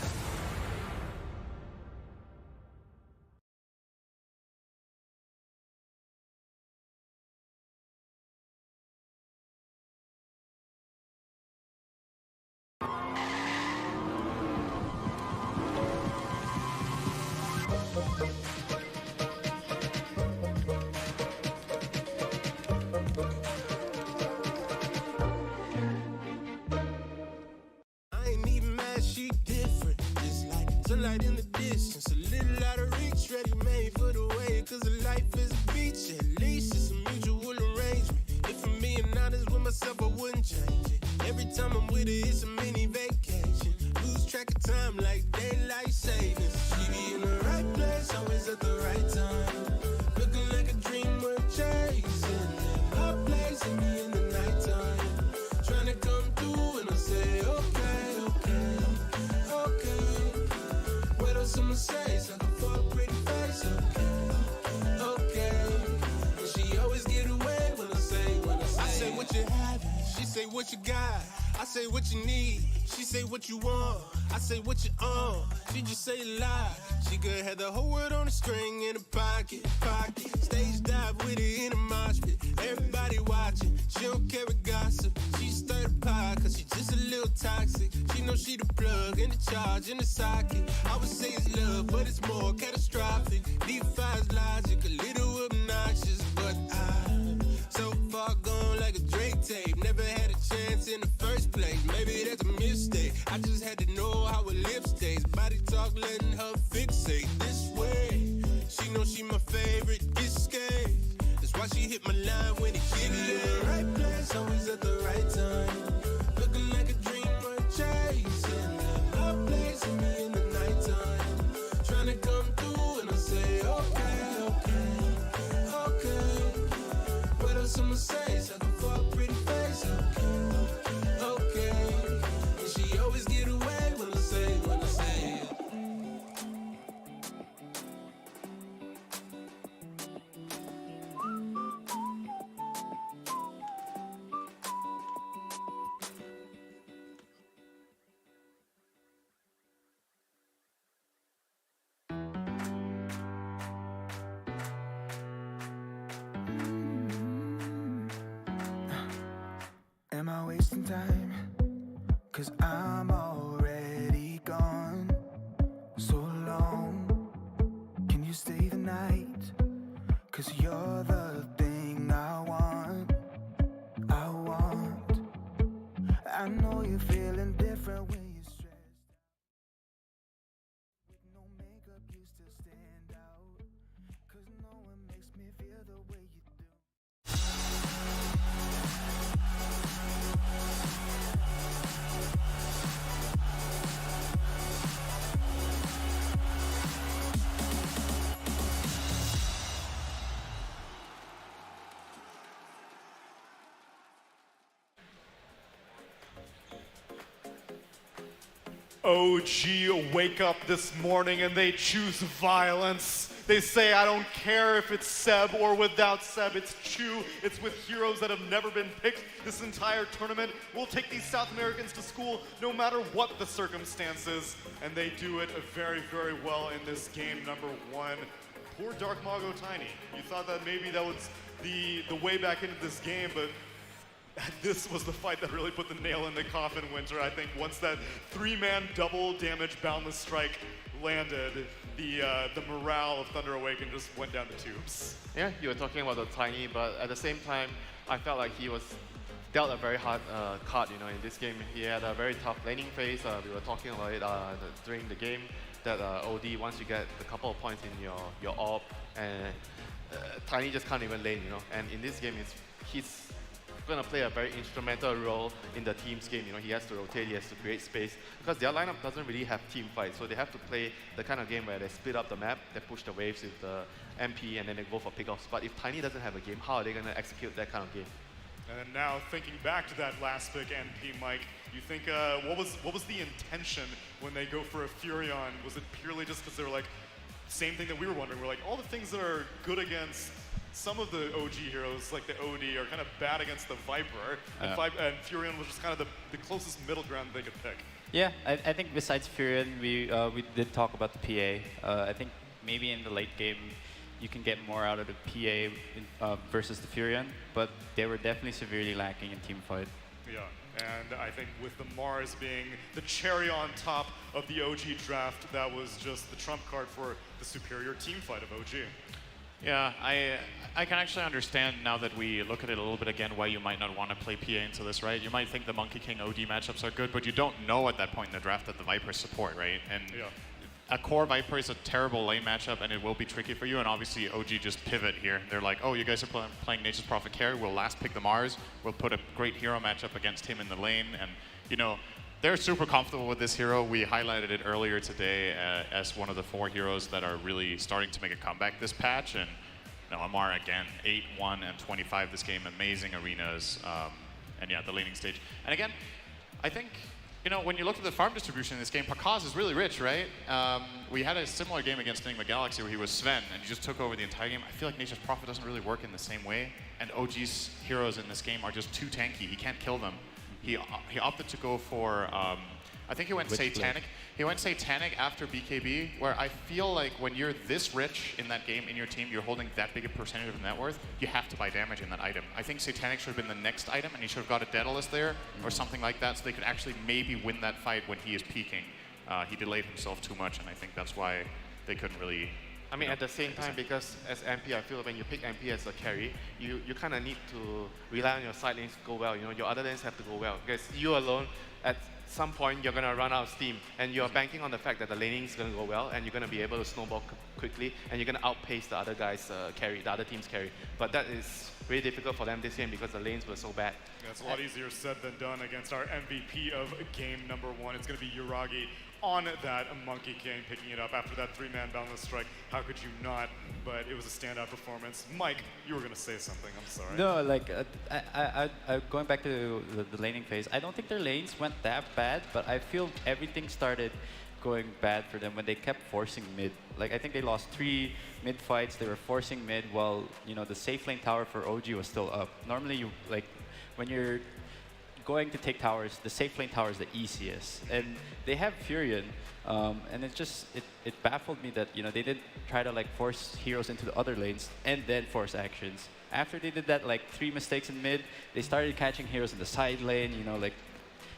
I ain't even mad, she different. It's like sunlight in the distance, a little out of reach, ready made for the way. Cause the life is a beach, at least it's a mutual arrangement. If I'm being honest with myself, I wouldn't change it. Every time I'm with her, it's a mini vacation. Lose track of time like daylight savings. She be in the right place, always at the right time. Looking like a dream worth chasing. My place, and me in the nighttime. Trying to come through, and I say, okay, okay, okay. What else I'ma say? Sucker for a pretty face, okay, okay. And she always get away when I say, I say what you have, she say what you got. I say what you need, she say what you want. I say what you on, she just say a lie. She could have the whole world on a string in a pocket. Stage dive with it in a mosh pit. Everybody watching, she don't care with gossip. She stirred the pot cause she just a little toxic. She know she the plug and the charge in the socket. I would say it's love, but it's more catastrophic. Defies logic, a little obnoxious. But I'm so far gone like a Drake tape. Never had a chance in the first place. Maybe that's a mistake. I just had to know how her lips stays. Body talk letting her fixate this way. She know she my favorite escape. That's why she hit my line when it hit me. In the right place, always at the right time. Looking like a dream worth chasing. My place, and me in the nighttime. Trying to come through, and I say, okay, okay, okay. What else I'ma say? Sucking for a pretty face, okay, okay. And she always get away when I say it. Am I wasting time? Cause I'm already gone. So long, can you stay the night? Cause you're the thing I want. I know you're feeling different when you're stressed out. With no makeup you still stand out. Cause no one makes me feel the way you do. OG wake up this morning and they choose violence. They say, I don't care if it's Seb or without Seb, it's Chu. It's with heroes that have never been picked this entire tournament. We'll take these South Americans to school no matter what the circumstances. And they do it very, very well in this game number one. Poor Dark Mago Tiny. You thought that maybe that was the way back into this game, but this was the fight that really put the nail in the coffin, Winter. I think once that three-man double damage boundless strike landed, the morale of Thunder Awaken just went down the tubes. Yeah, you were talking about the Tiny, but at the same time, I felt like he was dealt a very hard card, in this game. He had a very tough laning phase. We were talking about it during the game, that OD, once you get a couple of points in your orb, and Tiny just can't even lane, And in this game, he's going to play a very instrumental role in the team's game. He has to rotate, he has to create space, because their lineup doesn't really have team fights, so they have to play the kind of game where they split up the map, they push the waves with the MP, and then they go for pickoffs. But if Tiny doesn't have a game, how are they going to execute that kind of game? And then now thinking back to that last pick, NP Mike, you think what was the intention when they go for a Furion? Was it purely just because they were like, same thing that we were wondering, we're like, all the things that are good against some of the OG heroes, like the OD, are kind of bad against the Viper, and Furion was just kind of the closest middle ground they could pick. Yeah, I think besides Furion, we did talk about the PA. I think maybe in the late game, you can get more out of the PA versus the Furion, but they were definitely severely lacking in team fight. Yeah, and I think with the Mars being the cherry on top of the OG draft, that was just the trump card for the superior team fight of OG. Yeah, I can actually understand now that we look at it a little bit again why you might not want to play PA into this, right? You might think the Monkey King OD matchups are good, but you don't know at that point in the draft that the Vipers support, right? And a core Viper is a terrible lane matchup, and it will be tricky for you. And obviously, OG just pivot here. They're like, oh, you guys are playing Nature's Prophet carry. We'll last pick the Mars. We'll put a great hero matchup against him in the lane. And, you know, they're super comfortable with this hero. We highlighted it earlier today as one of the 4 heroes that are really starting to make a comeback this patch. And you know, Amar, again, 8-1 and 25 this game. Amazing arenas. And, yeah, the laning stage. And, again, I think, you know, when you look at the farm distribution in this game, Pakaz is really rich, right? We had a similar game against Enigma Galaxy where he was Sven, and he just took over the entire game. I feel like Nature's Prophet doesn't really work in the same way, and OG's heroes in this game are just too tanky. He can't kill them. He opted to go for, I think he went Satanic. He went Satanic after BKB, where I feel like when you're this rich in that game in your team, you're holding that big a percentage of net worth, you have to buy damage in that item. I think Satanic should have been the next item, and he should have got a Daedalus there, or something like that, so they could actually maybe win that fight when he is peaking. He delayed himself too much, and I think that's why they couldn't really... I mean, at the same time, because as MP, I feel when you pick MP as a carry, you kind of need to rely on your side lanes to go well. You know, your other lanes have to go well, because you alone, at some point, you're going to run out of steam, and you're banking on the fact that the laning is going to go well, and you're going to be able to snowball quickly, and you're going to outpace the other guys' carry, the other team's carry. But that is really difficult for them this game because the lanes were so bad. Yeah, it's a lot easier said than done against our MVP of game number 1. It's going to be Yuragi on that Monkey King, picking it up after that 3-man boundless strike. How could you not? But it was a standout performance. Mike, you were going to say something. I'm sorry. No, like, going back to the laning phase, I don't think their lanes went that bad, but I feel everything started going bad for them when they kept forcing mid. Like, I think they lost 3 mid fights. They were forcing mid while, you know, the safe lane tower for OG was still up. Normally, you, like, when you're going to take towers, the safe lane tower is the easiest. And they have Furion, and it baffled me that, you know, they didn't try to like force heroes into the other lanes and then force actions. After they did that, like 3 mistakes in mid, they started catching heroes in the side lane, you know, like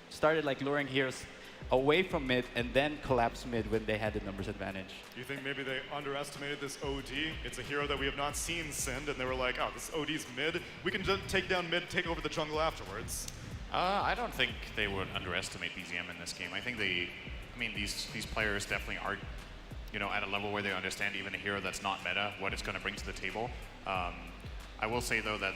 started like luring heroes away from mid and then collapse mid when they had the numbers advantage. Do you think maybe they underestimated this OD? It's a hero that we have not seen Sind, and they were like, oh, this OD's mid. We can just take down mid, take over the jungle afterwards. I don't think they would underestimate BZM in this game. I think these players definitely are, you know, at a level where they understand even a hero that's not meta, what it's going to bring to the table. I will say though that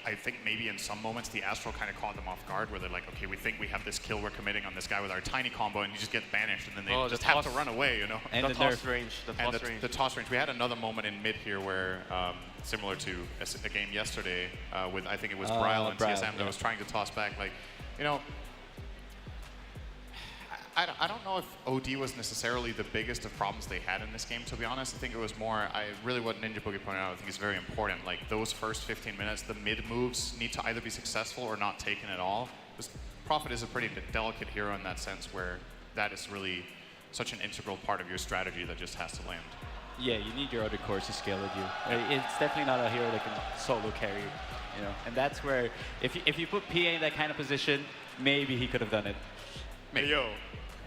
I think maybe in some moments the Astral kind of caught them off guard, where they're like, okay, we think we have this kill we're committing on this guy with our tiny combo, and you just get banished, and then they just have to run away, you know. And the toss range, the toss range. We had another moment in mid here where, similar to a game yesterday, with I think it was Bryle and TSM that was trying to toss back, like, you know. I don't know if OD was necessarily the biggest of problems they had in this game, to be honest. I think it was more, really what Ninja Boogie pointed out, I think is very important. Like, those first 15 minutes, the mid moves need to either be successful or not taken at all. Because Prophet is a pretty delicate hero in that sense, where that is really such an integral part of your strategy that just has to land. Yeah, you need your other cores to scale with you. It's definitely not a hero that can solo carry, you know. And that's where, if you put PA in that kind of position, maybe he could have done it. Hey, yo.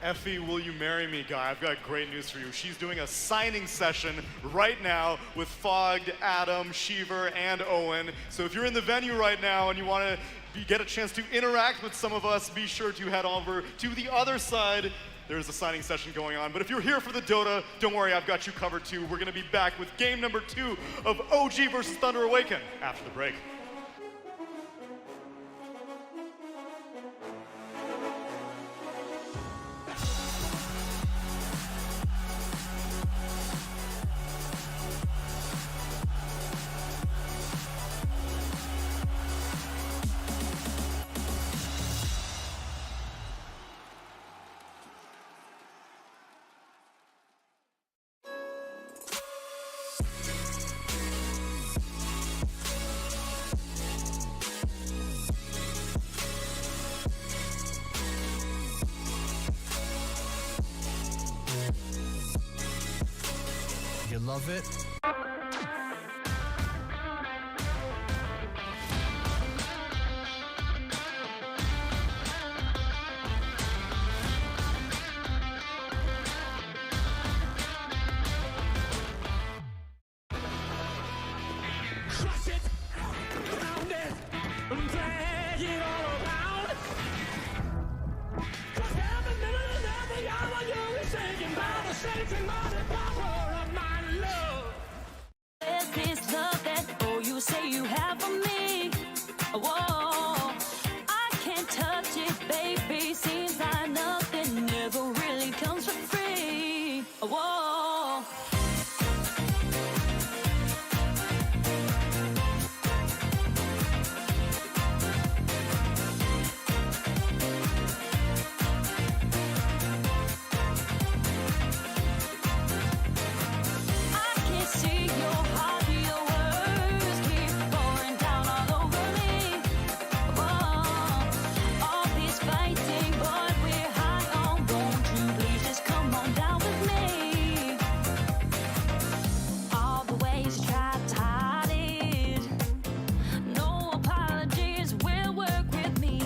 Effie, will you marry me, guy? I've got great news for you. She's doing a signing session right now with Fogged, Adam, Sheever, and Owen. So if you're in the venue right now and you want to get a chance to interact with some of us, be sure to head over to the other side. There's a signing session going on. But if you're here for the Dota, don't worry, I've got you covered too. We're going to be back with game number 2 of OG versus Thunder Awaken after the break. love it. Crush it, pound it, and drag it all around. 'Cause every minute and every hour you'll be singing by the shaking mighty power of my love. There's this love that, oh, you say you have for me. Whoa, I can't touch it, baby. Seems like nothing ever really comes for free. Whoa. I can't see your heart, your words keep pouring down all over me. Whoa, all this fighting, but we're high on. Won't you please just come on down with me? All the ways you try to hide it, no apologies will work with me.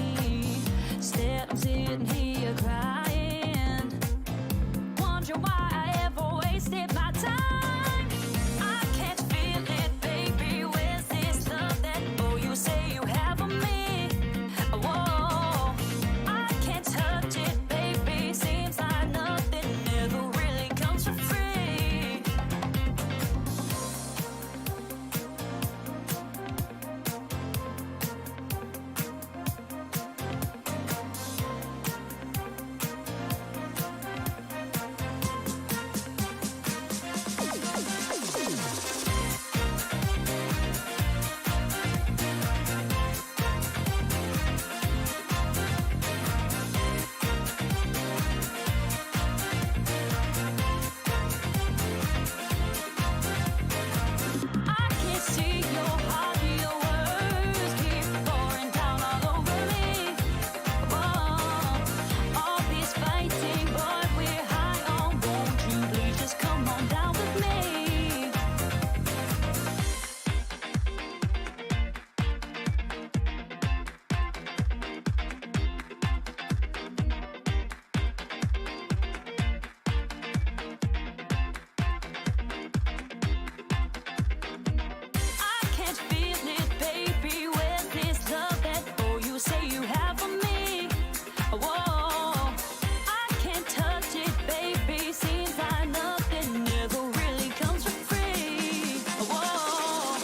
Instead, I'm sitting here crying, wondering why I ever wasted my time. I can't feel it, baby. Where's this love that, oh, you say you have for me? Whoa, I can't touch it, baby. Seems like nothing ever really comes for free. I can't see your heart, your words keep pouring down all over me. Whoa, all this fighting, but we're high on. Won't you please just come on down with me? I can't feel it, baby. Where's this love that, oh, you say you have for me? Whoa, I can't touch it, baby. Seems like nothing ever really comes for free. Whoa.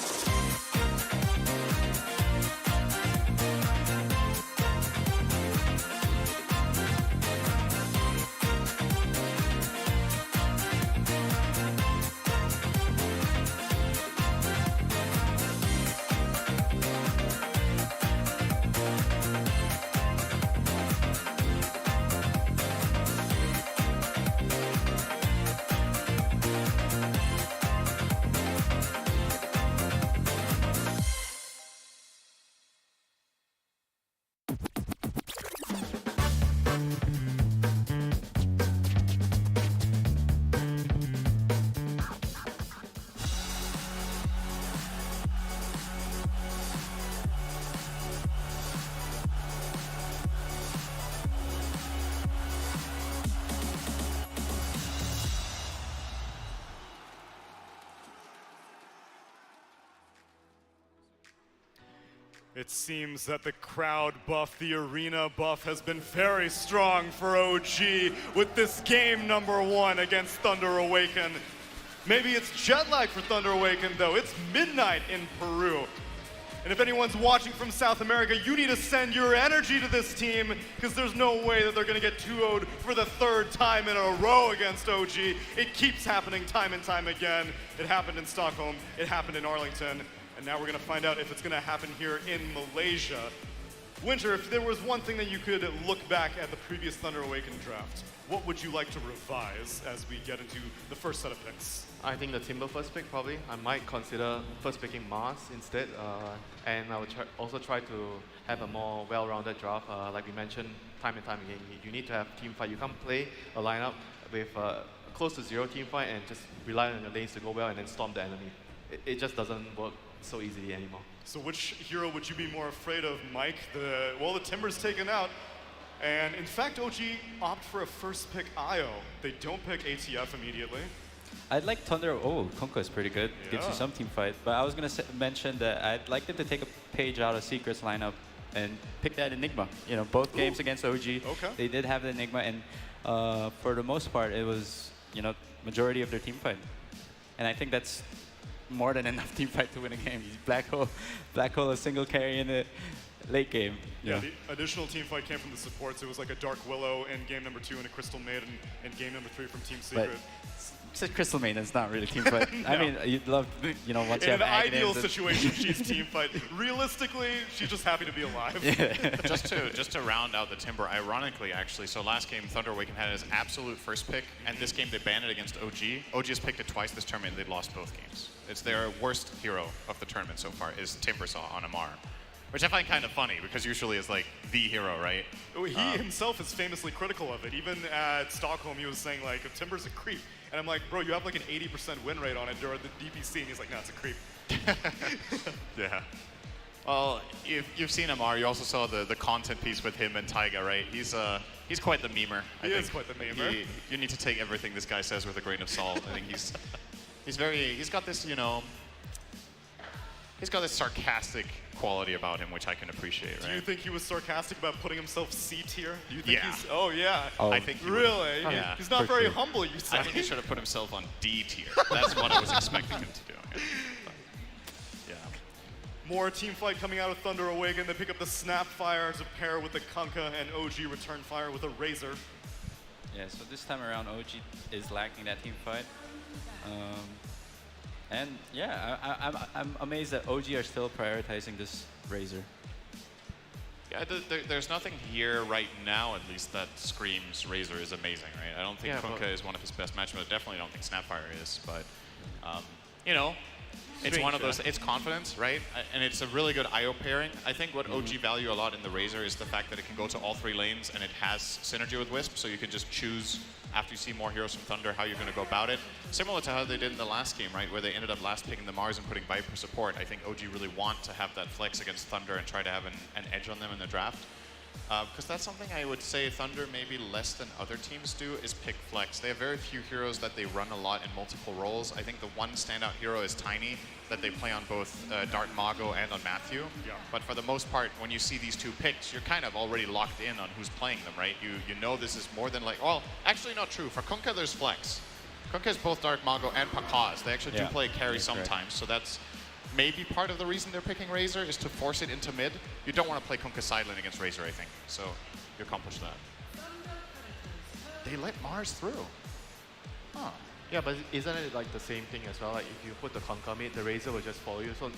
It seems that the crowd buff, the arena buff, has been very strong for OG with this game #1 against Thunder Awaken. Maybe it's jet lag for Thunder Awaken, though. It's midnight in Peru. And if anyone's watching from South America, you need to send your energy to this team, because there's no way that they're going to get 2-0'd for the 3rd time in a row against OG. It keeps happening time and time again. It happened in Stockholm, it happened in Arlington, and now we're going to find out if it's going to happen here in Malaysia. Winter, if there was one thing that you could look back at the previous Thunder Awaken draft, what would you like to revise as we get into the first set of picks? I think the Timber first pick, probably. I might consider first picking Mars instead. And I would also try to have a more well-rounded draft. Like we mentioned time and time again, you need to have team fight. You can't play a lineup with close to 0 team fight and just rely on your lanes to go well and then storm the enemy. It just doesn't work so easily anymore. So which hero would you be more afraid of, Mike? Well, the Timber's taken out. And in fact, OG opt for a first pick IO. They don't pick ATF immediately. I'd like Thunder. Oh, Kunkka is pretty good. Gives you Yeah. some team fight. But I was going to mention that I'd like them to take a page out of Secret's lineup and pick that Enigma. You know, both games against OG, Okay. they did have the Enigma. And for the most part, it was, you know, majority of their team fight. And I think that's more than enough team fight to win a game. He's Black Hole a single carry in the late game. Yeah, the additional team fight came from the supports. It was like a Dark Willow in game number 2 and a Crystal Maiden in game number 3 from Team Secret. It's Crystal Maiden's not really team fight. I mean, you'd love, you know, once In you an have ideal Aghanims and- situation, she's team fight. Realistically, she's just happy to be alive. just to round out the Timber, ironically, actually, so last game Thunder Awaken had his absolute first pick, and this game they banned it against OG. OG has picked it twice this tournament, and they've lost both games. It's their worst hero of the tournament so far is Timbersaw on Amar. Which I find kind of funny, because usually it's like the hero, right? He himself is famously critical of it. Even at Stockholm, he was saying, like, Timber's a creep. And I'm like, bro, you have like an 80% win rate on it during the DPC. And he's like, no, it's a creep. Yeah. Well, you've seen Amar. You also saw the content piece with him and Taiga, right? He's quite the memer. He is quite the memer. You need to take everything this guy says with a grain of salt. I think he's got this, you know, he's got this sarcastic quality about him, which I can appreciate, right? Do you think he was sarcastic about putting himself C tier? Do you think Yeah. he's? Oh yeah. Oh. I think he would. Really? Yeah. He's not For very sure. humble. You say. I think he should have put himself on D tier. That's what I was expecting him to do. Yeah. More team fight coming out of Thunder Awaken. They pick up the Snapfire to pair with the Kunkka, and OG return fire with a Razor. Yeah, so this time around, OG is lacking that team fight. And yeah, I'm amazed that OG are still prioritizing this Razor. Yeah, there's nothing here right now, at least, that screams Razor is amazing, right? I don't think Yeah, Kunkka is one of his best matches, but I definitely don't think Snapfire is. But, you know, it's one of those, it's confidence, right? And it's a really good IO pairing. I think what OG value a lot in the Razor is the fact that it can go to all 3 lanes and it has synergy with Wisp, so you can just choose after you see more heroes from Thunder how you're going to go about it. Similar to how they did in the last game, right, where they ended up last picking the Mars and putting Viper support. I think OG really want to have that flex against Thunder and try to have an edge on them in the draft. Because that's something I would say Thunder maybe less than other teams do is pick flex. They have very few heroes that they run a lot in multiple roles. I think the one standout hero is Tiny, that they play on both Dart Mago and on Matthew. Yeah. But for the most part, when you see these 2 picks, you're kind of already locked in on who's playing them, right? You know this is more than like, well, actually not true. For Kunkka, there's flex. Kunkka is both Dart Mago and Pakaz. They actually do play carry sometimes, correct. So that's maybe part of the reason they're picking Razor is to force it into mid. You don't want to play Kunkka side lane against Razor, I think. So you accomplish that. They let Mars through. Huh. Yeah, but isn't it like the same thing as well? Like if you put the Kunkka mid, the Razor will just follow you. So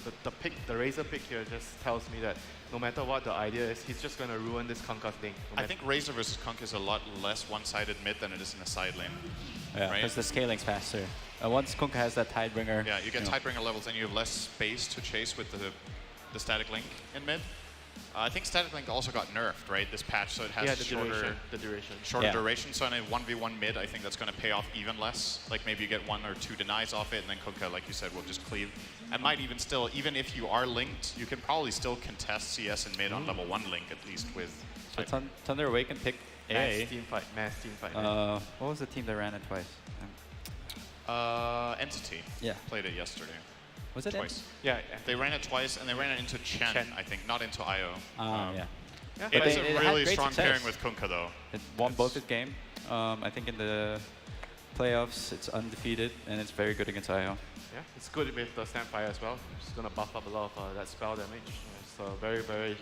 the Razor pick here just tells me that no matter what the idea is, he's just gonna ruin this Kunkka thing. I think Razor versus Kunkka is a lot less one-sided mid than it is in a side lane. Yeah, right? because the scaling's faster. Once Kunkka has that Tidebringer. Yeah, you get Tidebringer levels and you have less space to chase with the Static Link in mid. I think Static Link also got nerfed, right, this patch, so it has shorter duration. So in a 1v1 mid, I think that's going to pay off even less. Like maybe you get 1 or 2 denies off it, and then Kunkka, like you said, will just cleave. And might even still, even if you are linked, you can probably still contest CS in mid on level 1 link, at least with... So Thunder Awaken pick mass A. team fight. What was the team that ran it twice? Entity. Yeah. Played it yesterday. Was it twice? Yeah. They ran it twice, and they ran it into Chen. I think, not into IO. Yeah. It is a had really great strong success. pairing with Kunkka, though. It won both its game. I think in the playoffs, it's undefeated, and it's very good against IO. Yeah, it's good with the Snapfire as well. It's going to buff up a lot of that spell damage. It's a very, very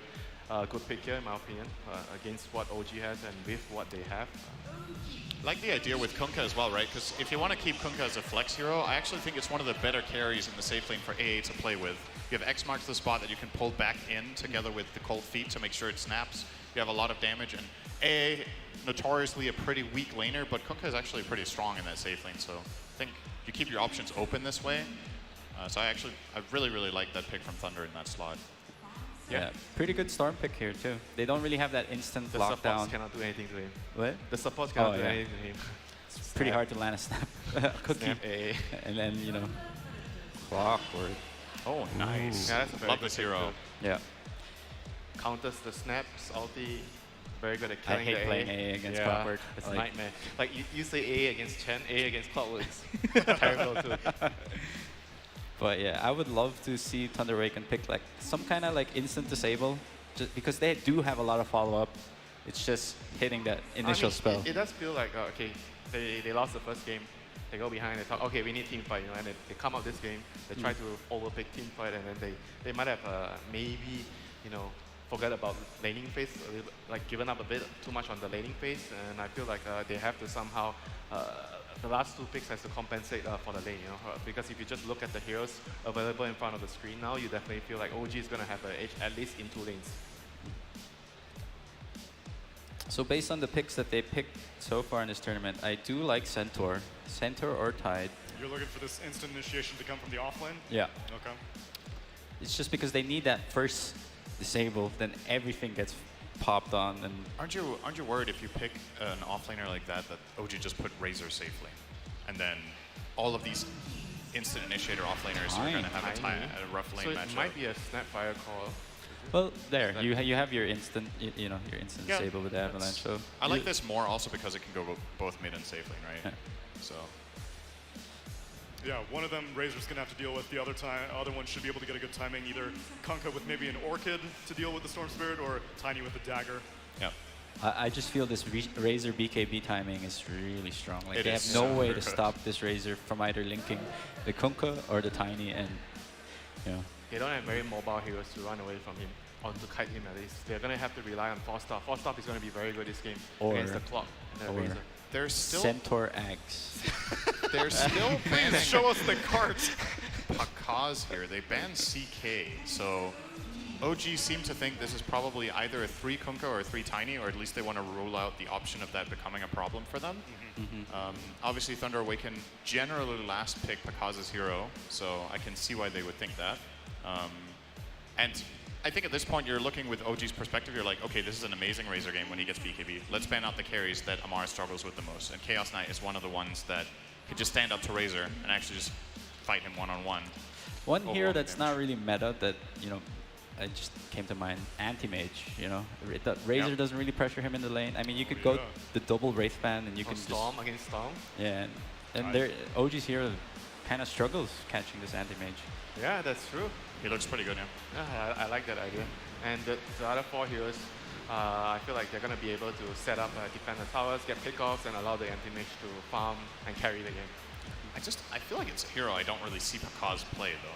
good pick here, in my opinion, against what OG has and with what they have. I like the idea with Kunkka as well, right? Because if you want to keep Kunkka as a flex hero, I actually think it's one of the better carries in the safe lane for AA to play with. You have X marks the spot that you can pull back in together with the cold feet to make sure it snaps. You have a lot of damage, and AA, notoriously a pretty weak laner, but Kunkka is actually pretty strong in that safe lane, so I think you keep your options open this way. So I really, really like that pick from Thunder in that slot. Yeah, pretty good Storm pick here too. They don't really have that instant The lockdown. supports cannot do anything to him. What? The supports cannot do yeah. anything to him. It's pretty hard to land a snap cookie. Snap A. And then, you know, clockwork. Oh, nice. Yeah, that's a very Love good this hero. pick, Yeah. Counters the snaps, ulti. Very good at I killing hate the playing A against yeah, Clockwork. It's Like- a nightmare. Like you say A against Chen, A against Clockwork. Terrible too. But yeah, I would love to see Thunder Awaken pick like some kind of like instant disable, just because they do have a lot of follow up. It's just hitting that initial spell. It does feel like okay, they lost the first game. They go behind. They thought, okay, we need team fight, you know, and they come out this game. They try to overpick team fight, and then they might have maybe, you know, forget about laning phase, a little bit, like given up a bit too much on the laning phase, and I feel like they have to somehow, the last two picks has to compensate for the lane, you know, because if you just look at the heroes available in front of the screen now, you definitely feel like OG is going to have an edge at least in 2 lanes. So based on the picks that they picked so far in this tournament, I do like Centaur or Tide. You're looking for this instant initiation to come from the offlane? Yeah. Okay. It's just because they need that first disable, then everything gets popped on. And Aren't you worried if you pick an offlaner like that OG just put Razor safely, and then all of these instant initiator offlaners are going to have a rough lane So matchup? it might be a Snapfire call. well, there you have your instant, you know, your instant Yeah, disable with the Avalanche. So I like this more also because it can go both mid and safely, right? Yeah. So Yeah, one of them Razor's gonna have to deal with. The other one should be able to get a good timing. Either Kunkka with maybe an Orchid to deal with the Storm Spirit, or Tiny with a Dagger. yeah. I just feel this Razor BKB timing is really strong. Like It they is have no super way to good. stop this Razor from either linking the Kunkka or the Tiny, and you know. They don't have very mobile heroes to run away from him, or to kite him at least. They're going to have to rely on Forstop. Forstop is going to be very good this game Or- against the clock and the or- Razor. There's still Centaur Axe. they're still Please banning show us the cart. Pakaz here. They banned CK, so OG seem to think this is probably either a 3 Kunkka or a 3 Tiny, or at least they want to rule out the option of that becoming a problem for them. Obviously, Thunder Awaken generally last pick Pakaz's hero, so I can see why they would think that. And I think at this point you're looking with OG's perspective, you're like, okay, this is an amazing Razor game when he gets BKB. Let's ban out the carries that Amar struggles with the most. And Chaos Knight is one of the ones that could just stand up to Razor and actually just fight him one-on-one. One Overall hero that's damage. not really meta that, you know, I just came to mind, Anti-Mage, you know. That Razor Yeah. doesn't really pressure him in the lane. I mean, you could go yeah. the double Wraith Band and you On can Storm against Storm. just... Yeah, and their OG's hero kind of struggles catching this Anti-Mage. Yeah, that's true. He looks pretty good, yeah. Yeah, I like that idea. And the other 4 heroes, I feel like they're going to be able to set up, defend the towers, get pickoffs, and allow the anti-mage to farm and carry the game. I feel like it's a hero I don't really see Pakaz play though.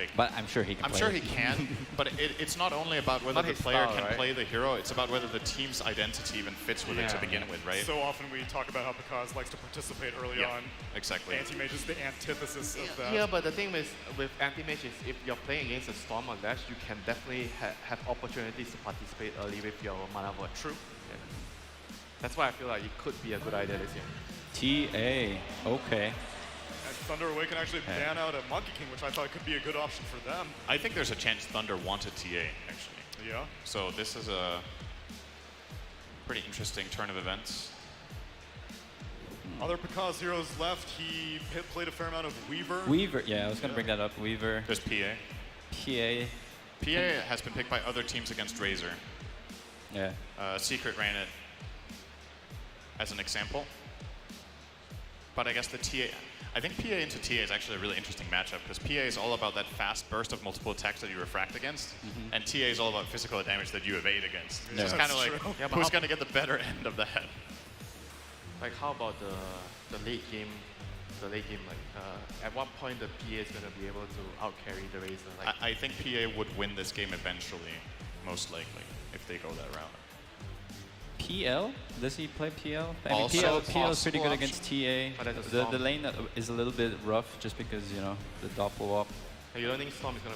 Like, But I'm sure he can I'm play sure it. he can, but it's not only about whether Not the his player style, can right? play the hero, it's about whether the team's identity even fits with it to Yeah. begin with, right? So often we talk about how Pakaz likes to participate early Yeah, on. exactly. Anti-Mage is the antithesis of that. Yeah, but the thing with anti-mage is if you're playing against a Storm or Lash, you can definitely have opportunities to participate early with your mana void. True. Yeah. That's why I feel like it could be a good idea this year. TA, okay. And Thunder Awaken actually ban out a Monkey King, which I thought could be a good option for them. I think there's a chance Thunder wanted TA, actually. Yeah. So this is a pretty interesting turn of events. Other Pakaz heroes left. He played a fair amount of Weaver. Weaver, yeah, I was going to bring that up. Weaver, There's PA. PA, PA has been picked by other teams against Razor. yeah. Secret ran it as an example. But I guess the TA, I think PA into TA is actually a really interesting matchup because PA is all about that fast burst of multiple attacks that you refract against, and TA is all about physical damage that you evade against. Yeah. It's kind of That's like, true. Yeah, but who's how- going to get the better end of that? Like how about the late game? The late game, like at what point the PA is going to be able to outcarry the Razor? Like, I think PA would win this game eventually, most likely, if they go that route. PL? Does he play PL? I Also mean, PL is pretty possible good against TA. But that's a The Storm. lane is a little bit rough just because, you know, the doppel up. you don't think Storm is going to